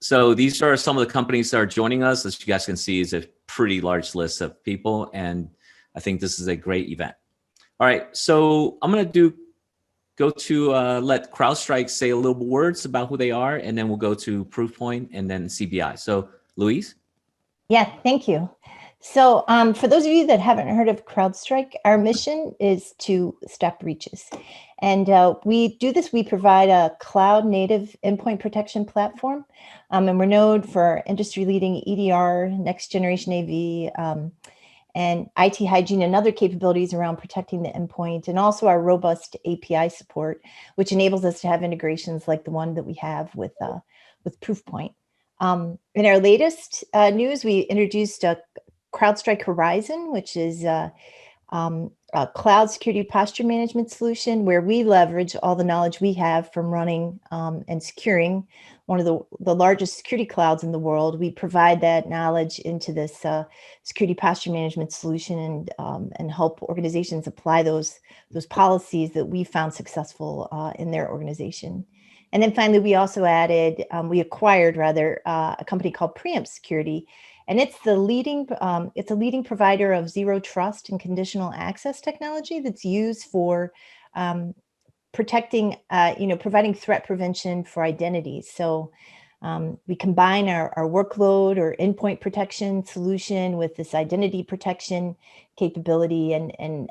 So these are some of the companies that are joining us. As you guys can see, is a pretty large list of people, and I think this is a great event. All right, so I'm gonna go to let CrowdStrike say a little words about who they are, and then we'll go to Proofpoint and then CBI. So Louise? Yeah, thank you. So for those of you that haven't heard of CrowdStrike, our mission is to stop breaches. And we do this, we provide a cloud native endpoint protection platform. And we're known for industry leading EDR, next generation AV, and IT hygiene and other capabilities around protecting the endpoint, and also our robust API support, which enables us to have integrations like the one that we have with Proofpoint. In our latest news, we introduced a CrowdStrike Horizon, which is a cloud security posture management solution where we leverage all the knowledge we have from running and securing one of the largest security clouds in the world. We provide that knowledge into this security posture management solution and help organizations apply those policies that we found successful in their organization. And then finally, we also added, we acquired rather, a company called Preempt Security, and it's a leading provider of zero trust and conditional access technology that's used for protecting, providing threat prevention for identities. So we combine our workload or endpoint protection solution with this identity protection capability, and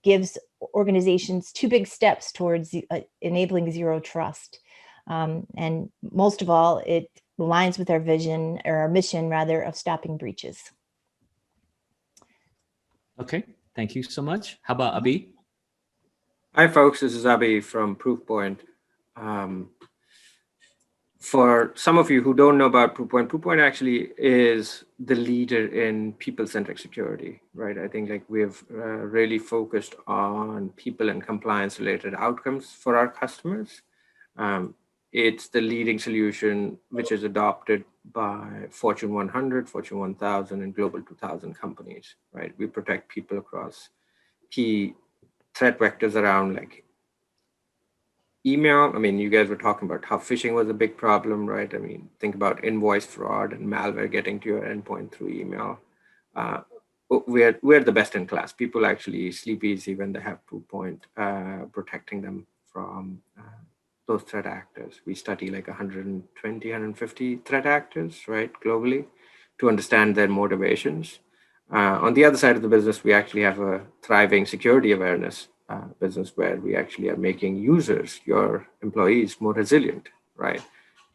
gives organizations two big steps towards enabling zero trust. And most of all, it aligns with our vision, or our mission rather, of stopping breaches. Okay, thank you so much. How about Abi? Hi folks, this is Abi from Proofpoint. For some of you who don't know about Proofpoint, Proofpoint actually is the leader in people-centric security, right? I think like we've really focused on people and compliance related outcomes for our customers. It's the leading solution which is adopted by Fortune 100, Fortune 1000, and Global 2000 companies, right? We protect people across key threat vectors around like email. I mean, you guys were talking about how phishing was a big problem, right? I mean, think about invoice fraud and malware getting to your endpoint through email. We're the best in class. People actually sleep easy when they have Proofpoint protecting them from those threat actors. We study like 120, 150 threat actors, right, globally, to understand their motivations. On the other side of the business, we actually have a thriving security awareness business where we actually are making users, your employees, more resilient, right,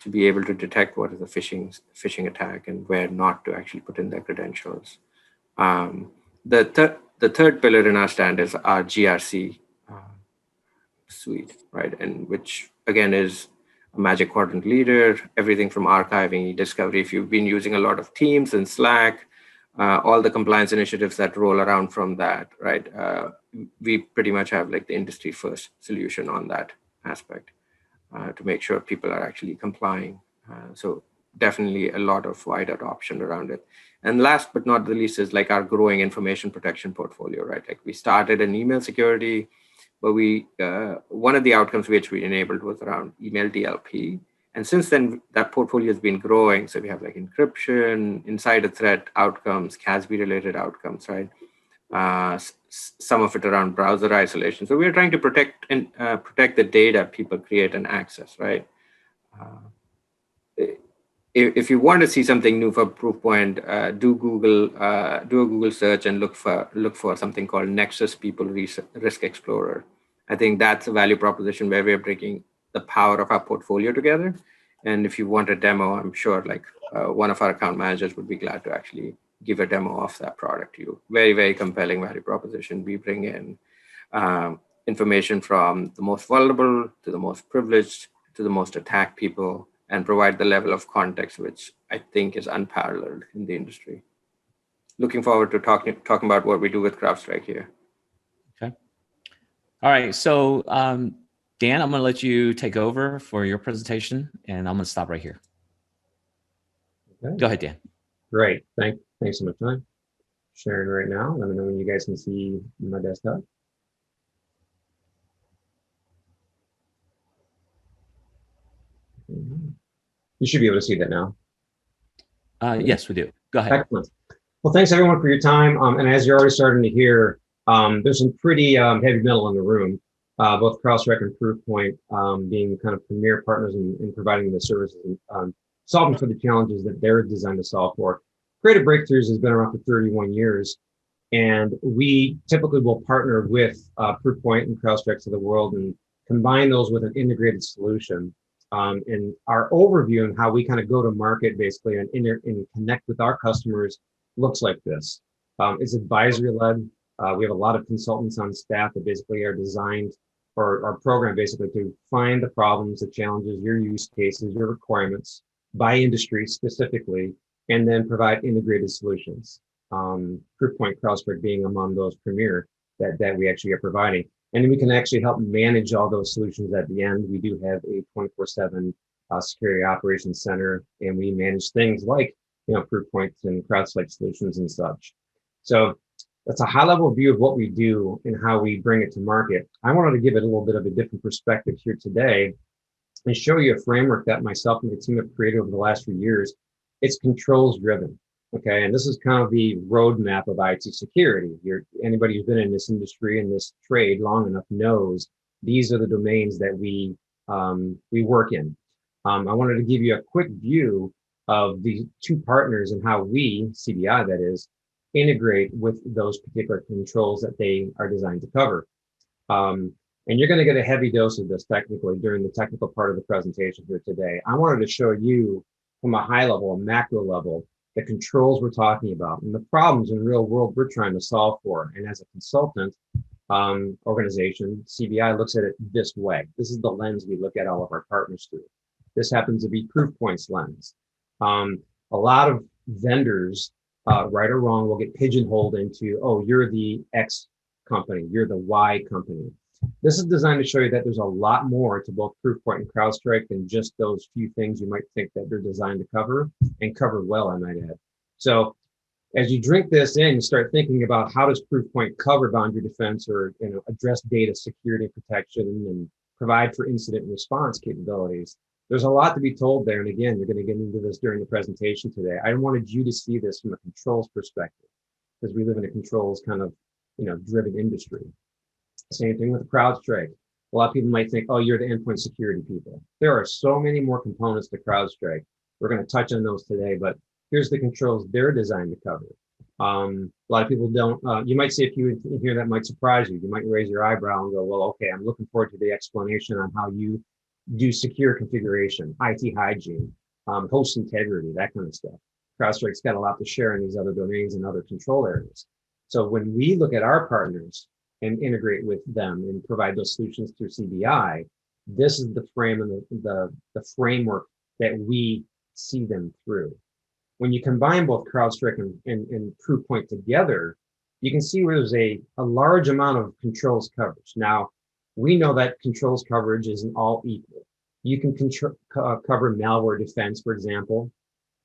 to be able to detect what is a phishing attack and where not to actually put in their credentials. The third pillar in our stand is our GRC suite, right, and which again is a Magic Quadrant leader, everything from archiving, discovery. If you've been using a lot of Teams and Slack, all the compliance initiatives that roll around from that, right? We pretty much have like the industry first solution on that aspect to make sure people are actually complying. So definitely a lot of wide adoption around it. And last but not the least is like our growing information protection portfolio, right? Like we started in email security, but one of the outcomes which we enabled was around email DLP. And since then, that portfolio has been growing. So we have like encryption, insider threat outcomes, CASB related outcomes, right? Some of it around browser isolation. So we're trying to protect the data people create and access, right? If you want to see something new for Proofpoint, do a Google search and look for something called Nexus People Risk Explorer. I think that's a value proposition where we're bringing the power of our portfolio together. And if you want a demo, I'm sure like one of our account managers would be glad to actually give a demo of that product to you. Very, very compelling value proposition. We bring in information from the most vulnerable to the most privileged to the most attacked people, and provide the level of context which I think is unparalleled in the industry. Looking forward to talking about what we do with CrowdStrike here. Okay. All right. So Dan, I'm going to let you take over for your presentation, and I'm going to stop right here. Okay. Go ahead, Dan. Great. Thanks so much, John. Sharing right now. Let me know when you guys can see my desktop. You should be able to see that now. Yes, we do. Go ahead. Excellent. Well, thanks everyone for your time. And as you're already starting to hear, there's some pretty heavy metal in the room. Both CrowdStrike and Proofpoint being kind of premier partners in providing the services and solving for the challenges that they're designed to solve for. Creative Breakthroughs has been around for 31 years, and we typically will partner with Proofpoint and CrowdStrike of the world and combine those with an integrated solution. And our overview and how we kind of go to market basically and connect with our customers looks like this. It's advisory led. We have a lot of consultants on staff that basically are designed or are programmed basically to find the problems, the challenges, your use cases, your requirements by industry specifically, and then provide integrated solutions. Proofpoint, CrowdStrike being among those premier that we actually are providing. And then we can actually help manage all those solutions at the end. We do have a 24/7 security operations center, and we manage things like, Proofpoint and CrowdStrike solutions and such. So that's a high level view of what we do and how we bring it to market. I wanted to give it a little bit of a different perspective here today and show you a framework that myself and the team have created over the last few years. It's controls driven. Okay, and this is kind of the roadmap of IT security. Anybody who's been in this industry and this trade long enough knows these are the domains that we work in. I wanted to give you a quick view of the two partners and how we, CBI that is, integrate with those particular controls that they are designed to cover. And you're going to get a heavy dose of this technically during the technical part of the presentation here today. I wanted to show you from a high level, a macro level, the controls we're talking about and the problems in real world we're trying to solve for. And as a consultant organization, CBI looks at it this way. This is the lens we look at all of our partners through. This happens to be Proofpoint's lens. A lot of vendors, right or wrong, will get pigeonholed into, oh, you're the X company, you're the Y company. This is designed to show you that there's a lot more to both Proofpoint and CrowdStrike than just those few things you might think that they're designed to cover, and cover well, I might add. So as you drink this in, you start thinking about how does Proofpoint cover boundary defense or address data security and protection and provide for incident response capabilities. There's a lot to be told there. And again, you're going to get into this during the presentation today. I wanted you to see this from a controls perspective because we live in a controls kind of driven industry. Same thing with CrowdStrike. A lot of people might think, oh, you're the endpoint security people. There are so many more components to CrowdStrike. We're going to touch on those today, but here's the controls they're designed to cover. A lot of people don't, you might see a few in here that might surprise you. You might raise your eyebrow and go, well, okay, I'm looking forward to the explanation on how you do secure configuration, IT hygiene, host integrity, that kind of stuff. CrowdStrike's got a lot to share in these other domains and other control areas. So when we look at our partners and integrate with them and provide those solutions through CBI, this is the frame and the framework that we see them through. When you combine both CrowdStrike and Proofpoint together, you can see where there's a large amount of controls coverage. Now, we know that controls coverage isn't all equal. You can cover malware defense, for example,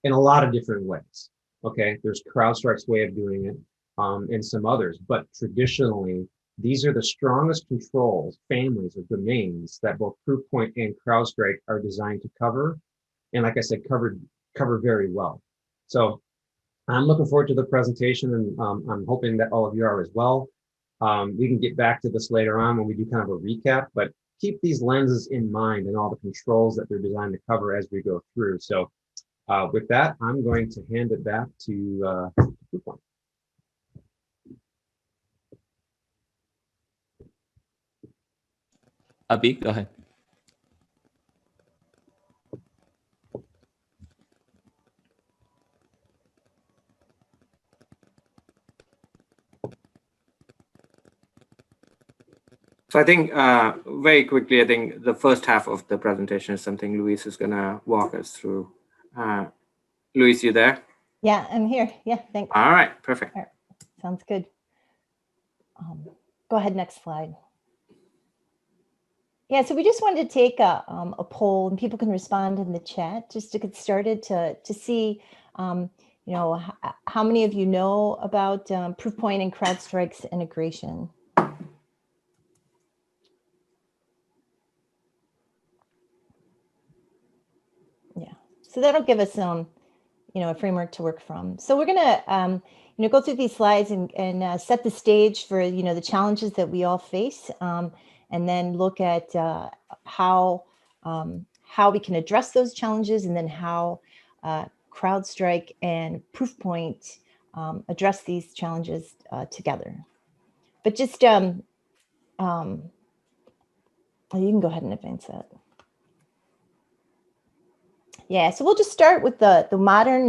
in a lot of different ways. Okay, there's CrowdStrike's way of doing it and some others, but traditionally, these are the strongest controls, families of domains that both Proofpoint and CrowdStrike are designed to cover. And like I said, cover very well. So I'm looking forward to the presentation and I'm hoping that all of you are as well. We can get back to this later on when we do kind of a recap, but keep these lenses in mind and all the controls that they're designed to cover as we go through. So with that, I'm going to hand it back to Proofpoint. Abhi, go ahead. So I think very quickly, I think the first half of the presentation is something Luis is going to walk us through. Luis, you there? Yeah, I'm here. Yeah, thanks. All right, perfect. All right. Sounds good. Go ahead, next slide. Yeah, so we just wanted to take a poll, and people can respond in the chat just to get started to see, how many of you know about Proofpoint and CrowdStrike's integration. Yeah, so that'll give us a framework to work from. So we're going to, go through these slides and set the stage for, the challenges that we all face, and then look at how we can address those challenges, and then how CrowdStrike and Proofpoint address these challenges together. But just, you can go ahead and advance that. Yeah, so we'll just start with the modern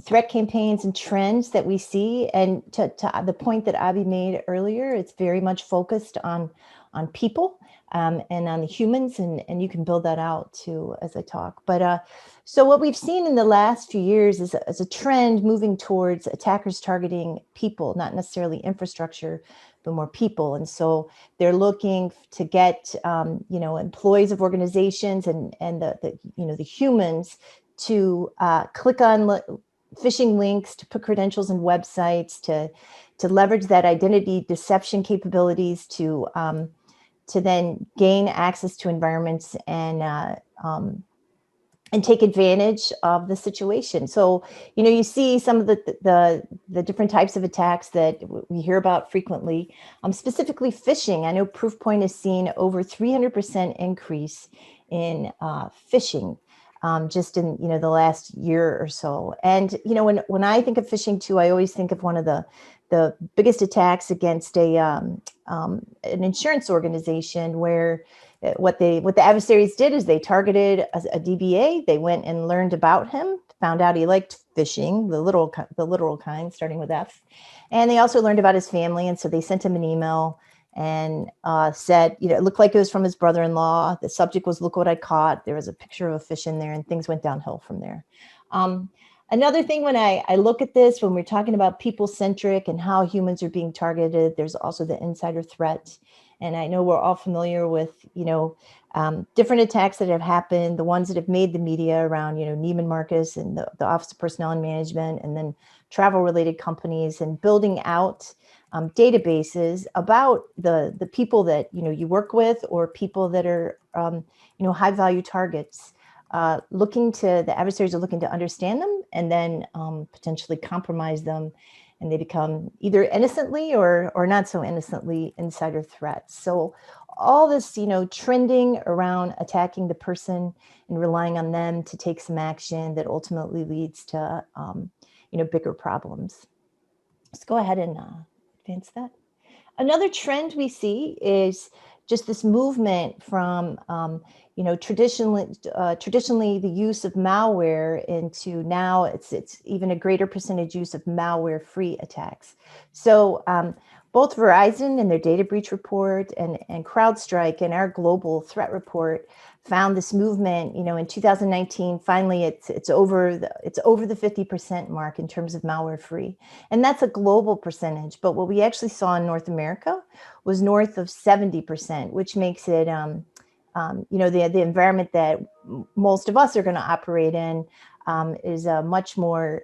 threat campaigns and trends that we see. And to the point that Abby made earlier, it's very much focused on people and on the humans, and you can build that out too as I talk. But so what we've seen in the last few years is a trend moving towards attackers targeting people, not necessarily infrastructure, but more people. And so they're looking to get employees of organizations and the humans to click on phishing links, to put credentials in websites, to leverage that identity deception capabilities to then gain access to environments and take advantage of the situation. So, you see some of the different types of attacks that we hear about frequently, specifically phishing. I know Proofpoint has seen over 300% increase in phishing just in, the last year or so. And, when I think of phishing too, I always think of one of the biggest attacks against an insurance organization, where what the adversaries did is they targeted a DBA. They went and learned about him, found out he liked phishing, the literal kind, starting with F. And they also learned about his family. And so they sent him an email and said, it looked like it was from his brother-in-law. The subject was, "Look what I caught." There was a picture of a fish in there, and things went downhill from there. Another thing, when I look at this, when we're talking about people-centric and how humans are being targeted, there's also the insider threat. And I know we're all familiar with, different attacks that have happened, the ones that have made the media around, Neiman Marcus and the Office of Personnel and Management, and then travel-related companies, and building out databases about the people that, you work with, or people that are, high-value targets. The adversaries are looking to understand them and then potentially compromise them, and they become either innocently or not so innocently insider threats. So all this, trending around attacking the person and relying on them to take some action that ultimately leads to, bigger problems. Let's go ahead and advance that. Another trend we see is just this movement from, traditionally the use of malware into now it's even a greater percentage use of malware-free attacks. So both Verizon in their data breach report and CrowdStrike in our global threat report found this movement. In 2019, finally it's over the 50% mark in terms of malware-free, and that's a global percentage. But what we actually saw in North America was north of 70%, which makes it the environment that most of us are going to operate in is a much more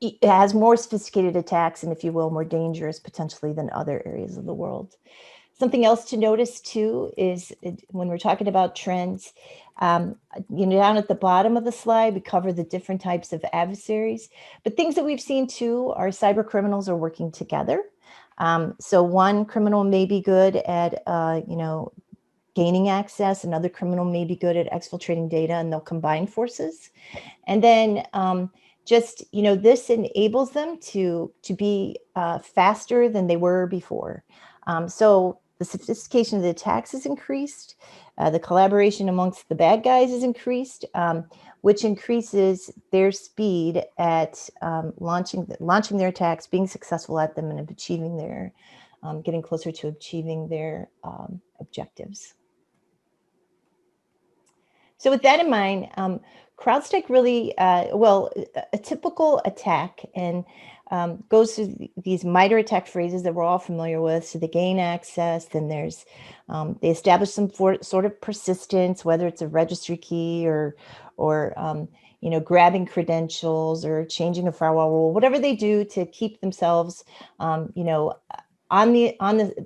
it has more sophisticated attacks, and, if you will, more dangerous potentially than other areas of the world. Something else to notice too is when we're talking about trends, down at the bottom of the slide, we cover the different types of adversaries, but things that we've seen too are cyber criminals are working together. So one criminal may be good at, gaining access. Another criminal may be good at exfiltrating data, and they'll combine forces. And then this enables them to be faster than they were before. So the sophistication of the attacks has increased. The collaboration amongst the bad guys has increased, which increases their speed at launching their attacks, being successful at them, and achieving their, getting closer to achieving their objectives. So with that in mind, CrowdStrike really, a typical attack and goes through these MITRE ATT&CK phrases that we're all familiar with. So they gain access, then there's, they establish some sort of persistence, whether it's a registry key or grabbing credentials or changing a firewall rule, whatever they do to keep themselves, on the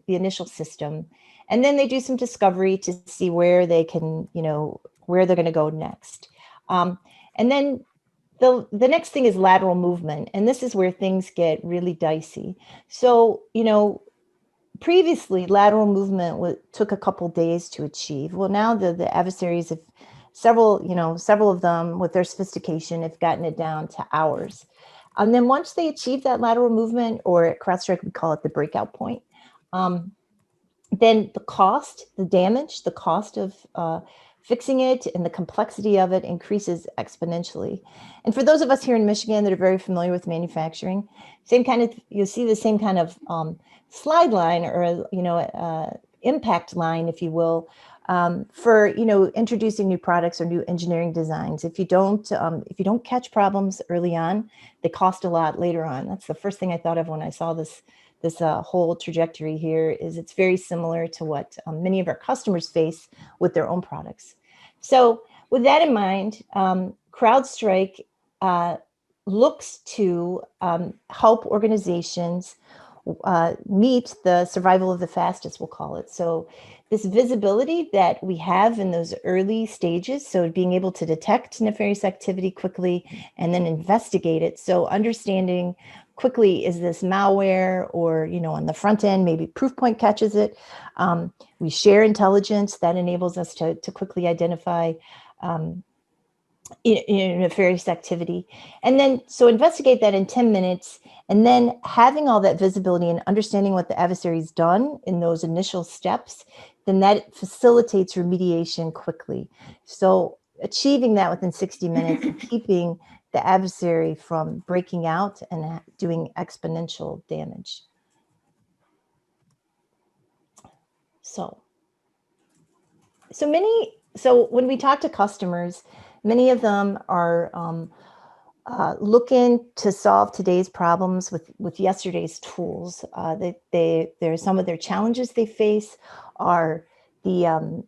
initial system. And then they do some discovery to see where they can, where they're going to go next. And then the next thing is lateral movement. And this is where things get really dicey. So, previously lateral movement took a couple days to achieve. Well, now the adversaries have several of them with their sophistication have gotten it down to hours. And then once they achieve that lateral movement, or at CrowdStrike, we call it the breakout point, then the cost, the damage, the cost of fixing it and the complexity of it increases exponentially. And for those of us here in Michigan that are very familiar with manufacturing, you'll see the same kind of slide line, or impact line, if you will, for introducing new products or new engineering designs. If you don't catch problems early on, they cost a lot later on. That's the first thing I thought of when I saw this whole trajectory here. Is it's very similar to what many of our customers face with their own products. So with that in mind, CrowdStrike looks to help organizations meet the survival of the fastest, we'll call it. So this visibility that we have in those early stages, so being able to detect nefarious activity quickly and then investigate it. So understanding quickly, is this malware, or, on the front end, maybe Proofpoint catches it. We share intelligence that enables us to quickly identify nefarious activity. And then, so investigate that in 10 minutes, and then having all that visibility and understanding what the adversary's done in those initial steps, then that facilitates remediation quickly. So achieving that within 60 minutes and keeping the adversary from breaking out and doing exponential damage. So when we talk to customers, many of them are looking to solve today's problems with yesterday's tools. There some of their challenges they face are the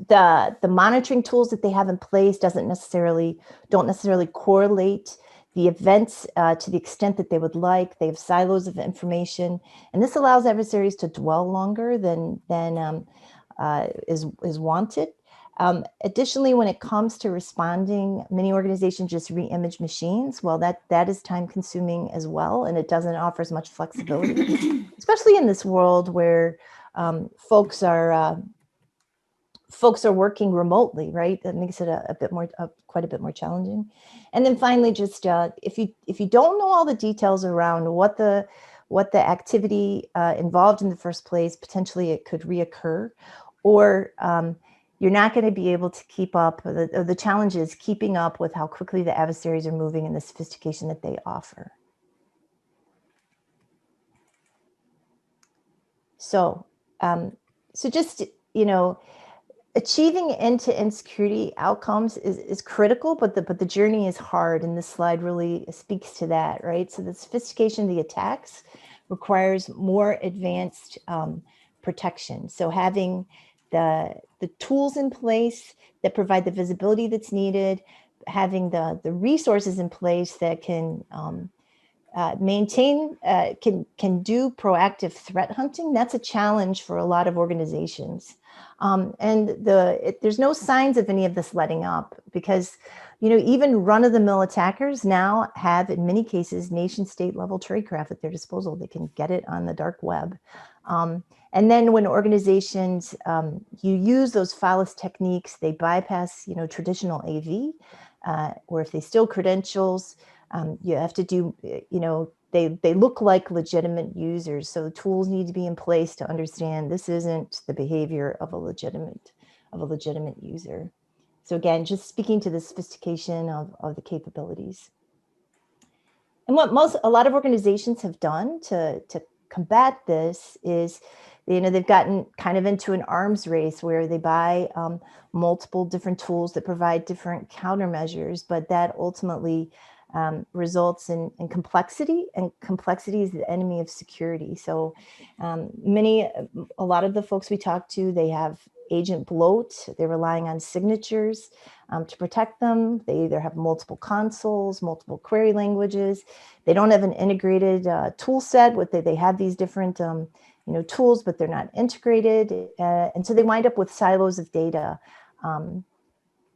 the monitoring tools that they have in place don't necessarily correlate the events to the extent that they would like. They have silos of information, and this allows adversaries to dwell longer than is wanted. Additionally, when it comes to responding, many organizations just re-image machines. Well, that is time consuming as well, and it doesn't offer as much flexibility, especially in this world where folks are working remotely, right? That makes it quite a bit more challenging. And then finally, just if you don't know all the details around what the activity involved in the first place, potentially it could reoccur, or you're not going to be able to keep up. The challenge is keeping up with how quickly the adversaries are moving and the sophistication that they offer. So just, achieving end-to-end security outcomes is critical, but the journey is hard, and this slide really speaks to that, right? So the sophistication of the attacks requires more advanced protection. So having the tools in place that provide the visibility that's needed, having the resources in place that can maintain, can do proactive threat hunting. That's a challenge for a lot of organizations. And there's no signs of any of this letting up, because, even run-of-the-mill attackers now have, in many cases, nation-state level tradecraft at their disposal. They can get it on the dark web. And then when organizations, you use those fileless techniques, they bypass, traditional AV, or if they steal credentials, you have to do, they look like legitimate users. So the tools need to be in place to understand this isn't the behavior of a legitimate user. So again, just speaking to the sophistication of the capabilities. And what a lot of organizations have done to combat this is, they've gotten kind of into an arms race where they buy multiple different tools that provide different countermeasures, but that ultimately results in complexity, and complexity is the enemy of security. So a lot of the folks we talk to, they have agent bloat. They're relying on signatures to protect them. They either have multiple consoles, multiple query languages. They don't have an integrated tool set. They have these different tools, but they're not integrated. And so they wind up with silos of data.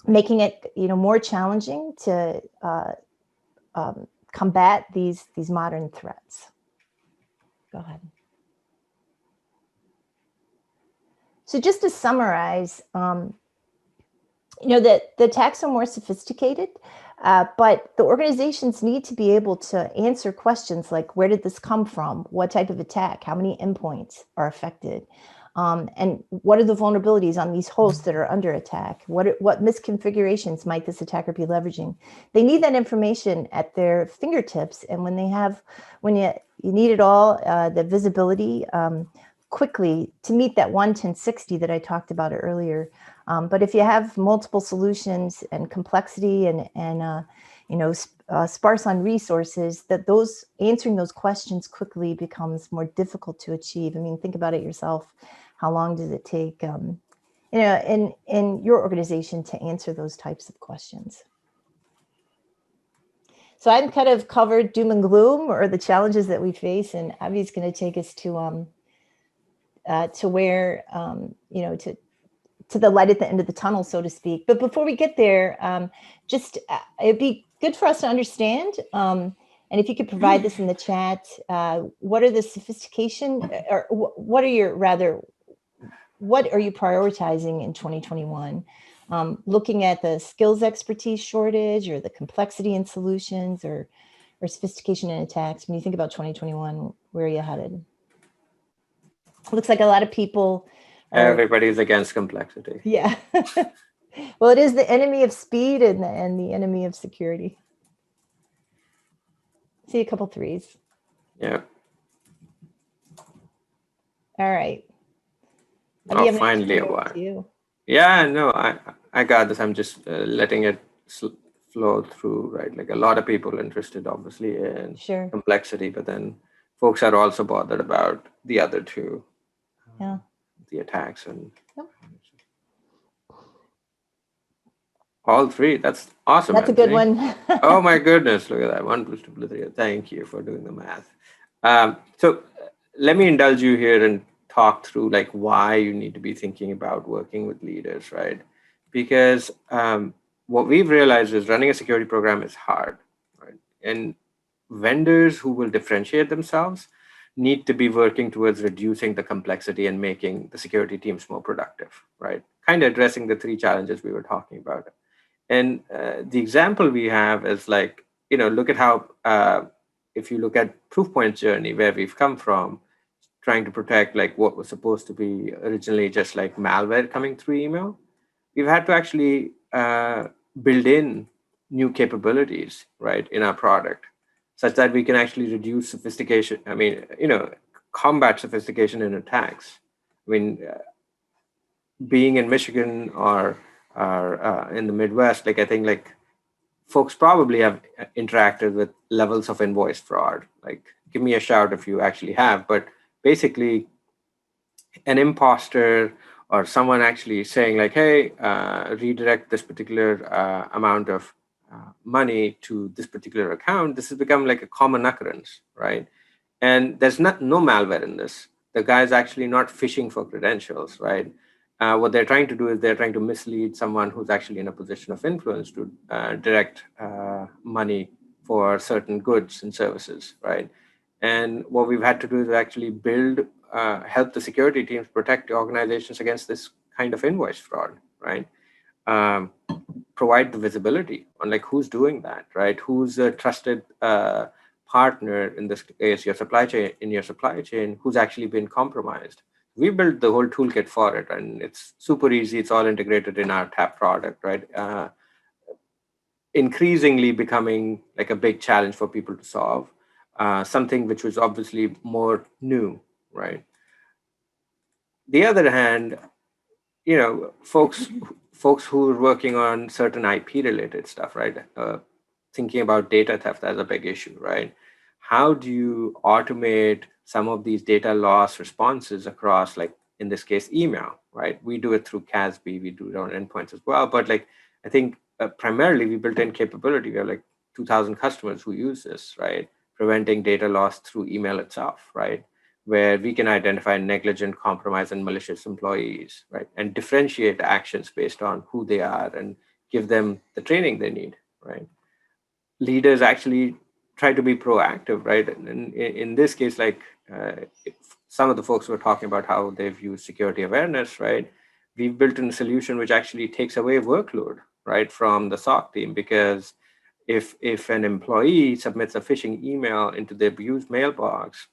making it more challenging to combat these modern threats. Go ahead. So just to summarize, that the attacks are more sophisticated, but the organizations need to be able to answer questions like, where did this come from? What type of attack? How many endpoints are affected? And what are the vulnerabilities on these hosts that are under attack? What misconfigurations might this attacker be leveraging? They need that information at their fingertips. And when you need it all, the visibility quickly to meet that 1-10-60 that I talked about earlier. But if you have multiple solutions and complexity and sparse on resources, that answering those questions quickly becomes more difficult to achieve. I mean, think about it yourself. How long does it take, in your organization to answer those types of questions? So I've kind of covered doom and gloom, or the challenges that we face, and Avi's going to take us to where, to the light at the end of the tunnel, so to speak. But before we get there, it'd be good for us to understand, and if you could provide this in the chat, what are the sophistication, or what are you prioritizing in 2021? Looking at the skills expertise shortage, or the complexity in solutions, or sophistication in attacks. When you think about 2021, where are you headed? Looks like a lot of people everybody's against complexity. Yeah. Well, it is the enemy of speed and the enemy of security. See a couple threes. Yeah. All right. Oh, finally a one. Yeah, no, I got this. I'm just letting it flow through, right? Like a lot of people interested, obviously, in complexity, but then folks are also bothered about the other two. Yeah. The attacks and all three. That's awesome. That's Anthony. A good one. Oh my goodness, look at that. 1 + 2 + 3. Thank you for doing the math. So let me indulge you here and talk through like why you need to be thinking about working with leaders, right? Because what we've realized is running a security program is hard, right? And vendors who will differentiate themselves need to be working towards reducing the complexity and making the security teams more productive, right? Kind of addressing the three challenges we were talking about. And the example we have is like, look at how, if you look at Proofpoint's journey, where we've come from, trying to protect like what was supposed to be originally just like malware coming through email, we've had to actually build in new capabilities, right, in our product, such that we can actually reduce sophistication. I mean, combat sophistication in attacks. I mean, being in Michigan or in the Midwest, like I think like folks probably have interacted with levels of invoice fraud. Like, give me a shout if you actually have. But basically, an imposter or someone actually saying like, hey, redirect this particular amount of money to this particular account, this has become like a common occurrence, right? And there's no malware in this. The guy's actually not phishing for credentials, right? What they're trying to do is they're trying to mislead someone who's actually in a position of influence to direct money for certain goods and services, right? And what we've had to do is actually help the security teams protect the organizations against this kind of invoice fraud, right? Provide the visibility on like who's doing that, right? Who's a trusted partner in this case, your supply chain, who's actually been compromised. We built the whole toolkit for it, and it's super easy. It's all integrated in our TAP product, right? Increasingly becoming like a big challenge for people to solve, something which was obviously more new, right? The other hand, folks who are working on certain IP-related stuff, right? Thinking about data theft as a big issue, right? How do you automate some of these data loss responses across, like in this case, email, right? We do it through CASB, we do it on endpoints as well. But like, I think primarily we built in capability. We have like 2,000 customers who use this, right? Preventing data loss through email itself, right? Where we can identify negligent, compromised, and malicious employees, right? And differentiate actions based on who they are and give them the training they need, right? Leaders actually try to be proactive, right? And in this case, like some of the folks were talking about how they've used security awareness, right? We've built in a solution which actually takes away workload, right, from the SOC team, because if an employee submits a phishing email into the abused mailbox,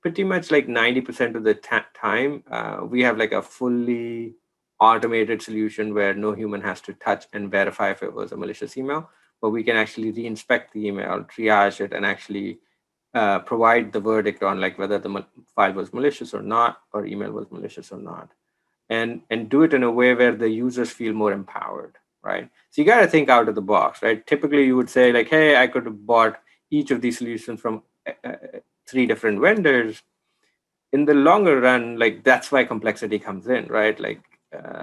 pretty much like 90% of the time, we have like a fully automated solution where no human has to touch and verify if it was a malicious email, but we can actually re-inspect the email, triage it, and actually provide the verdict on like whether the file was malicious or not, or email was malicious or not, and do it in a way where the users feel more empowered, right? So you got to think out of the box, right? Typically, you would say like, hey, I could have bought each of these solutions from 3 different vendors. In the longer run, like that's why complexity comes in, right? Like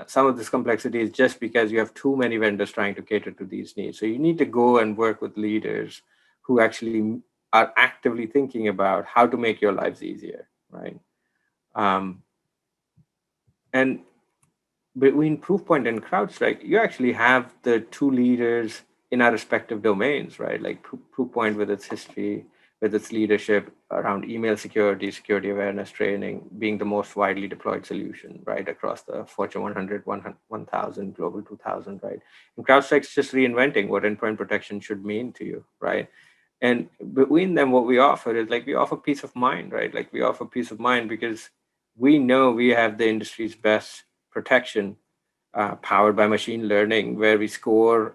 some of this complexity is just because you have too many vendors trying to cater to these needs. So you need to go and work with leaders who actually are actively thinking about how to make your lives easier, right? And between Proofpoint and CrowdStrike, you actually have the 2 leaders in our respective domains, right? Like Proofpoint with its history, with its leadership around email security, security awareness training, being the most widely deployed solution, right, across the Fortune 100, 1000, Global 2000, right? And CrowdStrike's just reinventing what endpoint protection should mean to you, right? And between them, what we offer is like we offer peace of mind, right? Like we offer peace of mind because we know we have the industry's best protection powered by machine learning, where we score,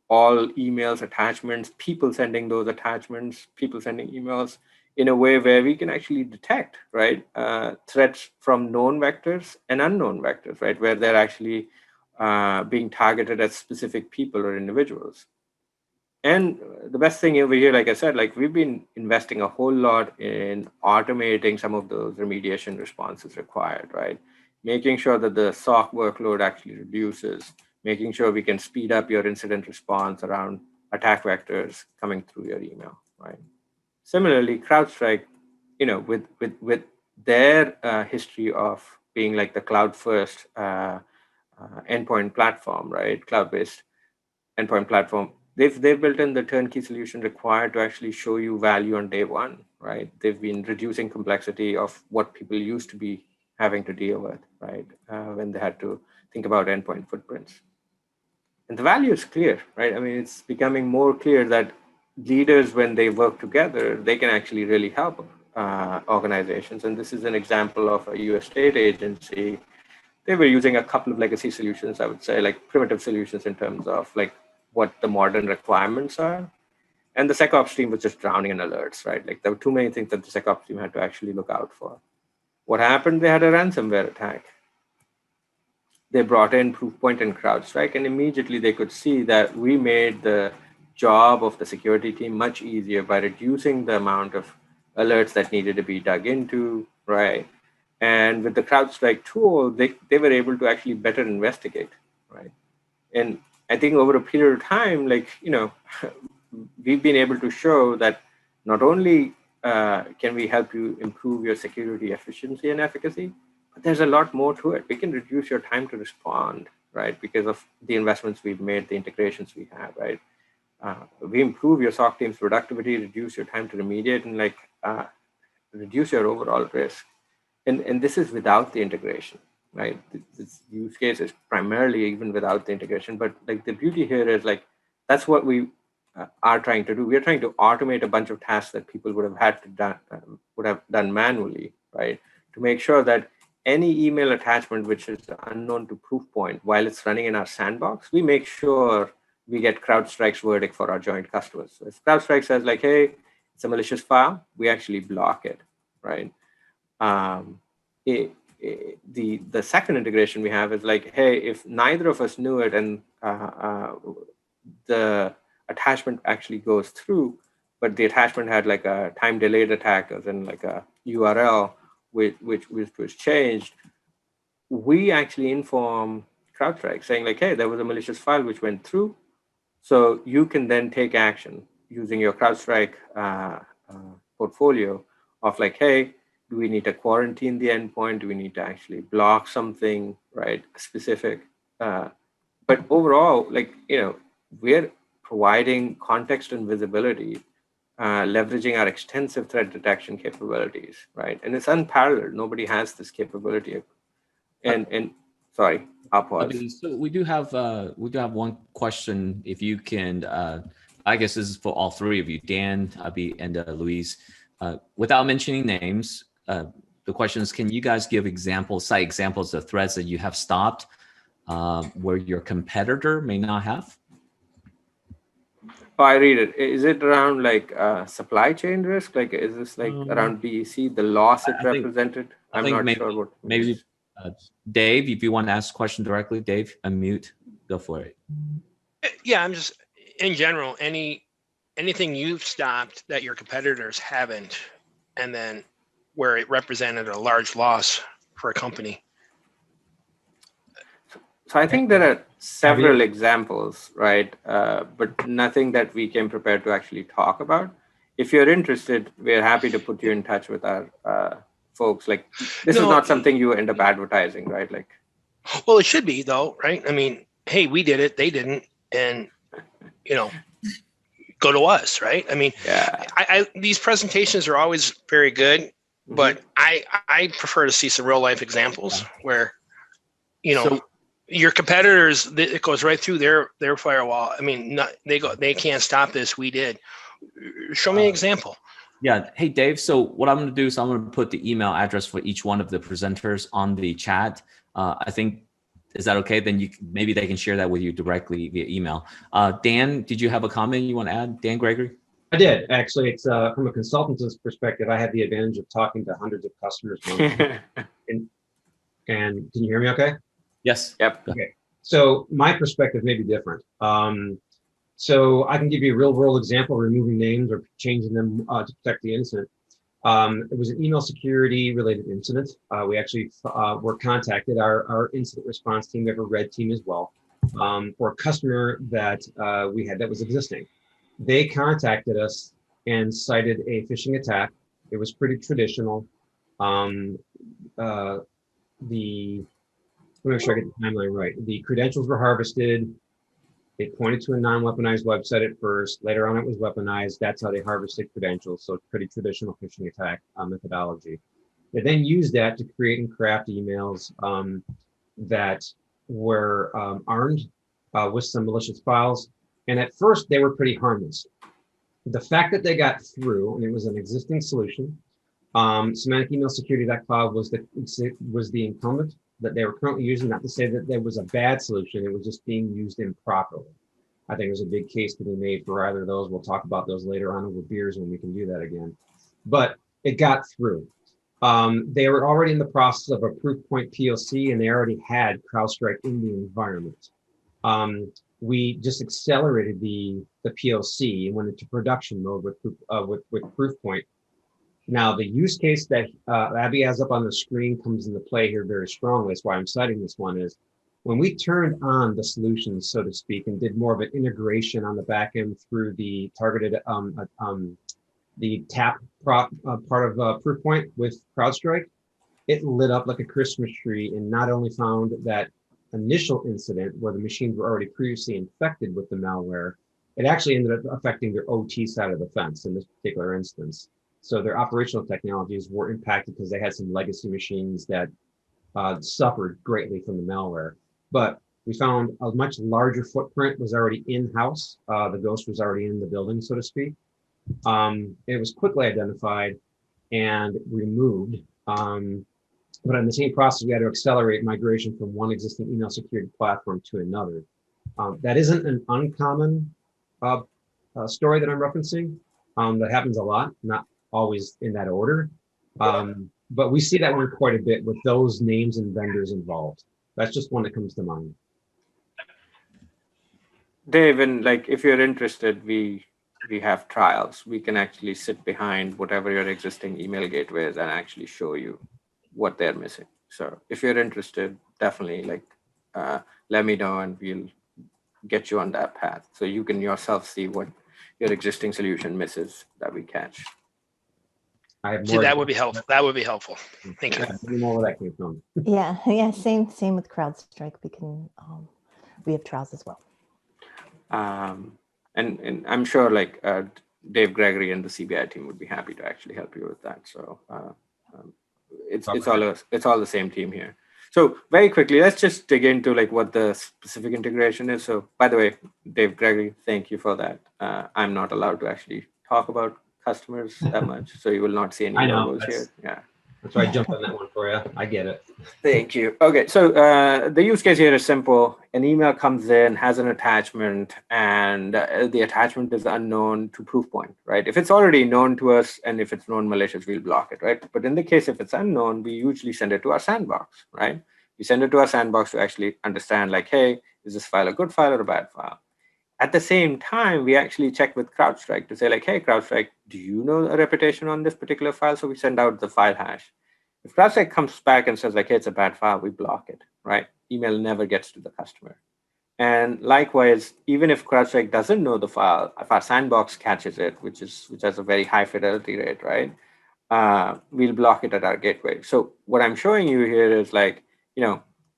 all emails, attachments, people sending those attachments, people sending emails in a way where we can actually detect, right, threats from known vectors and unknown vectors, right, where they're actually being targeted at specific people or individuals. And the best thing over here, like I said, like we've been investing a whole lot in automating some of those remediation responses required, right? Making sure that the SOC workload actually reduces, making sure we can speed up your incident response around attack vectors coming through your email, right? Similarly, CrowdStrike, with their history of being like the cloud-first endpoint platform, right? Cloud-based endpoint platform, they've built in the turnkey solution required to actually show you value on day one, right? They've been reducing complexity of what people used to be having to deal with, right? When they had to think about endpoint footprints. And the value is clear, right? I mean, it's becoming more clear that leaders, when they work together, they can actually really help organizations. And this is an example of a US state agency. They were using a couple of legacy solutions, I would say, like primitive solutions in terms of like what the modern requirements are. And the SecOps team was just drowning in alerts, right? Like there were too many things that the SecOps team had to actually look out for. What happened? They had a ransomware attack. They brought in Proofpoint and CrowdStrike, and immediately they could see that we made the job of the security team much easier by reducing the amount of alerts that needed to be dug into, right? And with the CrowdStrike tool, they were able to actually better investigate, right? And I think over a period of time, like, we've been able to show that not only can we help you improve your security efficiency and efficacy, but there's a lot more to it. We can reduce your time to respond, right? Because of the investments we've made, the integrations we have, right? We improve your SOC team's productivity, reduce your time to remediate, and like reduce your overall risk. And this is without the integration, right? This use case is primarily even without the integration. But like the beauty here is like, that's what we are trying to do. We are trying to automate a bunch of tasks that people would have done manually, right? To make sure that any email attachment which is unknown to Proofpoint, while it's running in our sandbox, we make sure we get CrowdStrike's verdict for our joint customers. So if CrowdStrike says like, hey, it's a malicious file, we actually block it, right? The second integration we have is like, hey, if neither of us knew it and the attachment actually goes through, but the attachment had like a time delayed attack, as in like a URL which was changed, we actually inform CrowdStrike saying like, hey, there was a malicious file which went through. So you can then take action using your CrowdStrike portfolio of like, hey, do we need to quarantine the endpoint? Do we need to actually block something, right? Specific. But overall, like, we're providing context and visibility, leveraging our extensive threat detection capabilities, right? And it's unparalleled. Nobody has this capability. And sorry, I'll pause. Okay, so we do have one question. If you can, I guess this is for all three of you, Dan, Abhi, and Louise. Without mentioning names, the question is: can you guys give cite examples of threats that you have stopped where your competitor may not have? Oh, I read it. Is it around like supply chain risk? Like, is this like around BEC, the loss it represented? I'm not sure what. Maybe Dave, if you want to ask a question directly, Dave, unmute, go for it. Yeah, I'm just, in general, anything you've stopped that your competitors haven't, and then where it represented a large loss for a company. So I think there are several examples, right? But nothing that we came prepared to actually talk about. If you're interested, we're happy to put you in touch with our folks. Like, this is not something you end up advertising, right? Like, well, it should be though, right? I mean, hey, we did it, they didn't, and go to us, right? I mean, I these presentations are always very good, but I prefer to see some real life examples where, your competitors, it goes right through their firewall. I mean, they can't stop this. We did. Show me an example. Yeah. Hey, Dave. So what I'm going to do is I'm going to put the email address for each one of the presenters on the chat. I think, is that okay? Then maybe they can share that with you directly via email. Dan, did you have a comment you want to add? Dan Gregory? I did, actually. It's from a consultant's perspective, I had the advantage of talking to hundreds of customers. and can you hear me okay? Yes. Yep. Okay. So my perspective may be different. So I can give you a real world example, removing names or changing them to protect the incident. It was an email security related incident. We actually were contacted, our incident response team, we have a red team as well, for a customer that we had that was existing. They contacted us and cited a phishing attack. It was pretty traditional. Let me make sure I get the timeline right. The credentials were harvested. They pointed to a non-weaponized website at first. Later on, it was weaponized. That's how they harvested credentials. So it's pretty traditional phishing attack methodology. They then used that to create and craft emails that were armed with some malicious files. And at first, they were pretty harmless. The fact that they got through, and it was an existing solution, Semantic Email Security.cloud was the incumbent that they were currently using, not to say that there was a bad solution, it was just being used improperly. I think there's a big case to be made for either of those. We'll talk about those later on over beers when we can do that again. But it got through. They were already in the process of a Proofpoint POC, and they already had CrowdStrike in the environment. We just accelerated the POC and went into production mode with Proofpoint. Now, the use case that Abby has up on the screen comes into play here very strongly. That's why I'm citing this one is when we turned on the solutions, so to speak, and did more of an integration on the back end through the targeted, the TAP part of Proofpoint with CrowdStrike, it lit up like a Christmas tree and not only found that initial incident where the machines were already previously infected with the malware, it actually ended up affecting their OT side of the fence in this particular instance. So their operational technologies were impacted because they had some legacy machines that suffered greatly from the malware. But we found a much larger footprint was already in-house. The ghost was already in the building, so to speak. It was quickly identified and removed. But in the same process, we had to accelerate migration from one existing email security platform to another. That isn't an uncommon story that I'm referencing. That happens a lot, not always in that order. But we see that one quite a bit with those names and vendors involved. That's just one that comes to mind. Dave, and like if you're interested, we have trials. We can actually sit behind whatever your existing email gateway is and actually show you what they're missing. So if you're interested, definitely let me know and we'll get you on that path. So you can yourself see what your existing solution misses that we catch. See, that would be helpful. That would be helpful. Thank you. Yeah, same with CrowdStrike. We can we have trials as well. And I'm sure like Dave Gregory and the CBI team would be happy to actually help you with that. So it's all the same team here. So very quickly, let's just dig into like what the specific integration is. So by the way, Dave Gregory, thank you for that. I'm not allowed to actually talk about customers that much, so you will not see any logos here. Yeah. That's why I jumped on that one for you. I get it. Thank you. Okay, so the use case here is simple. An email comes in, has an attachment, and the attachment is unknown to Proofpoint, right? If it's already known to us and if it's known malicious, we'll block it, right? But in the case if it's unknown, we usually send it to our sandbox, right? We send it to our sandbox to actually understand like, hey, is this file a good file or a bad file? At the same time, we actually check with CrowdStrike to say like, hey, CrowdStrike, do you know a reputation on this particular file? So we send out the file hash. If CrowdStrike comes back and says like, hey, it's a bad file, we block it, right? Email never gets to the customer. And likewise, even if CrowdStrike doesn't know the file, if our sandbox catches it, which has a very high fidelity rate, right? We'll block it at our gateway. So what I'm showing you here is like,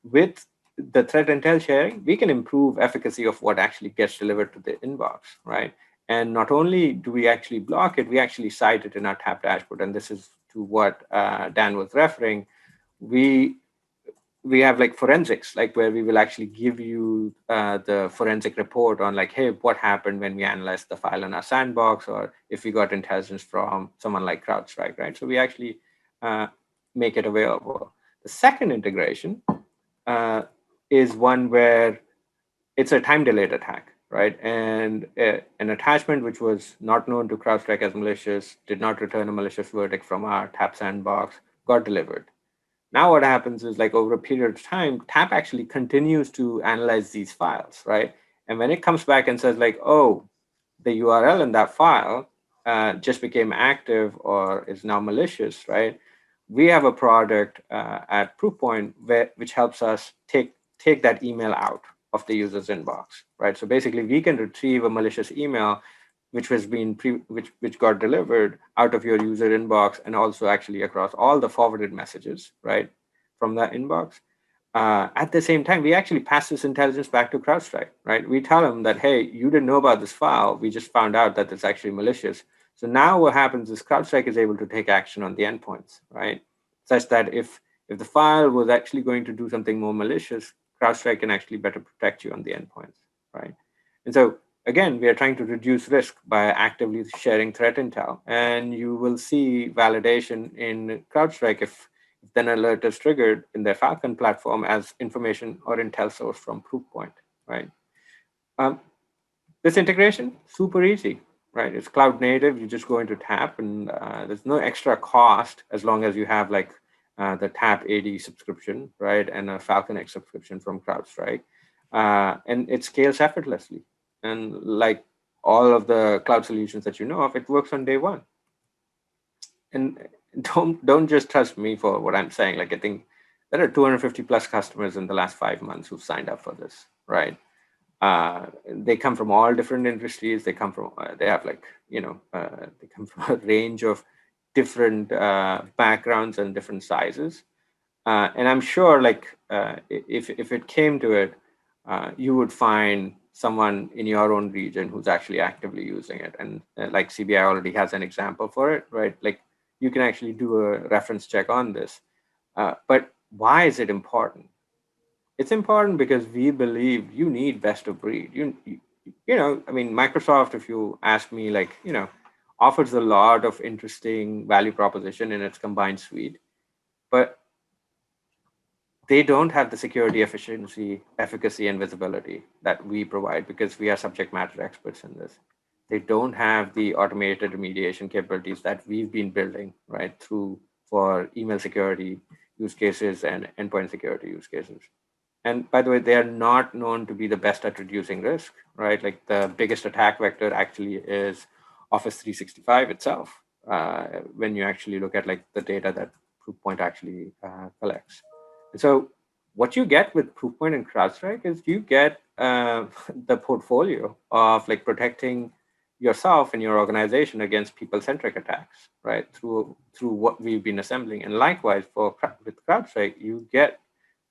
with the threat intel sharing, we can improve efficacy of what actually gets delivered to the inbox, right? And not only do we actually block it, we actually cite it in our TAP dashboard. And this is to what Dan was referring. We have like forensics, like where we will actually give you the forensic report on like, hey, what happened when we analyzed the file in our sandbox, or if we got intelligence from someone like CrowdStrike, right? So we actually make it available. The second integration is one where it's a time-delayed attack, right? And an attachment which was not known to CrowdStrike as malicious, did not return a malicious verdict from our TAP sandbox, got delivered. Now what happens is like over a period of time, TAP actually continues to analyze these files, right? And when it comes back and says like, oh, the URL in that file just became active or is now malicious, right? We have a product at Proofpoint which helps us take that email out of the user's inbox, right? So basically, we can retrieve a malicious email which got delivered out of your user inbox, and also actually across all the forwarded messages, right, from that inbox. At the same time, we actually pass this intelligence back to CrowdStrike, right? We tell them that, hey, you didn't know about this file. We just found out that it's actually malicious. So now what happens is CrowdStrike is able to take action on the endpoints, right? Such that if the file was actually going to do something more malicious, CrowdStrike can actually better protect you on the endpoints, right? And so again, we are trying to reduce risk by actively sharing threat intel. And you will see validation in CrowdStrike if then alert is triggered in their Falcon platform as information or intel source from Proofpoint, right? This integration, super easy, right? It's cloud native. You just go into TAP, and there's no extra cost as long as you have like the TAP AD subscription, right? And a Falcon X subscription from CrowdStrike. And it scales effortlessly. And like all of the cloud solutions that you know of, it works on day one. And don't just trust me for what I'm saying. Like I think there are 250 plus customers in the last 5 months who've signed up for this, right? They come from all different industries. They come from, they have like, they come from a range of different backgrounds and different sizes. And I'm sure like if it came to it, you would find someone in your own region who's actually actively using it. And like CBI already has an example for it, right? Like you can actually do a reference check on this. But why is it important? It's important because we believe you need best of breed. I mean, Microsoft, if you ask me, like, offers a lot of interesting value proposition in its combined suite, but they don't have the security efficiency, efficacy, and visibility that we provide because we are subject matter experts in this. They don't have the automated remediation capabilities that we've been building, right, for email security use cases and endpoint security use cases. And by the way, they are not known to be the best at reducing risk, right? Like the biggest attack vector actually is Office 365 itself, when you actually look at like the data that Proofpoint actually collects. And so what you get with Proofpoint and CrowdStrike is you get the portfolio of like protecting yourself and your organization against people-centric attacks, right? Through what we've been assembling. And likewise, with CrowdStrike, you get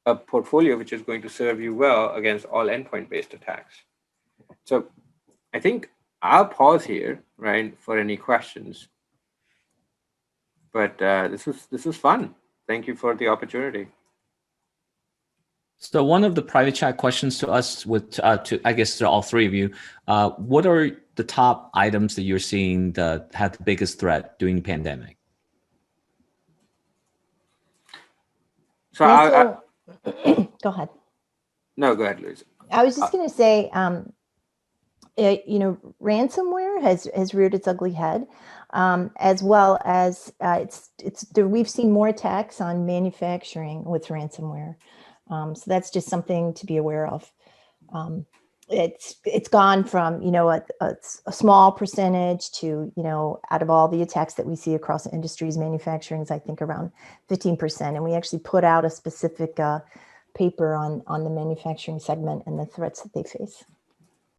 a portfolio which is going to serve you well against all endpoint-based attacks. So I think I'll pause here, right, for any questions. But this was fun. Thank you for the opportunity. So one of the private chat questions to us, I guess to all three of you, what are the top items that you're seeing that had the biggest threat during the pandemic? So go ahead. No, go ahead, Louise. I was just going to say, ransomware has reared its ugly head, as well as we've seen more attacks on manufacturing with ransomware. So that's just something to be aware of. It's gone from a small percentage to out of all the attacks that we see across industries, manufacturing is I think around 15%, and we actually put out a specific paper on the manufacturing segment and the threats that they face.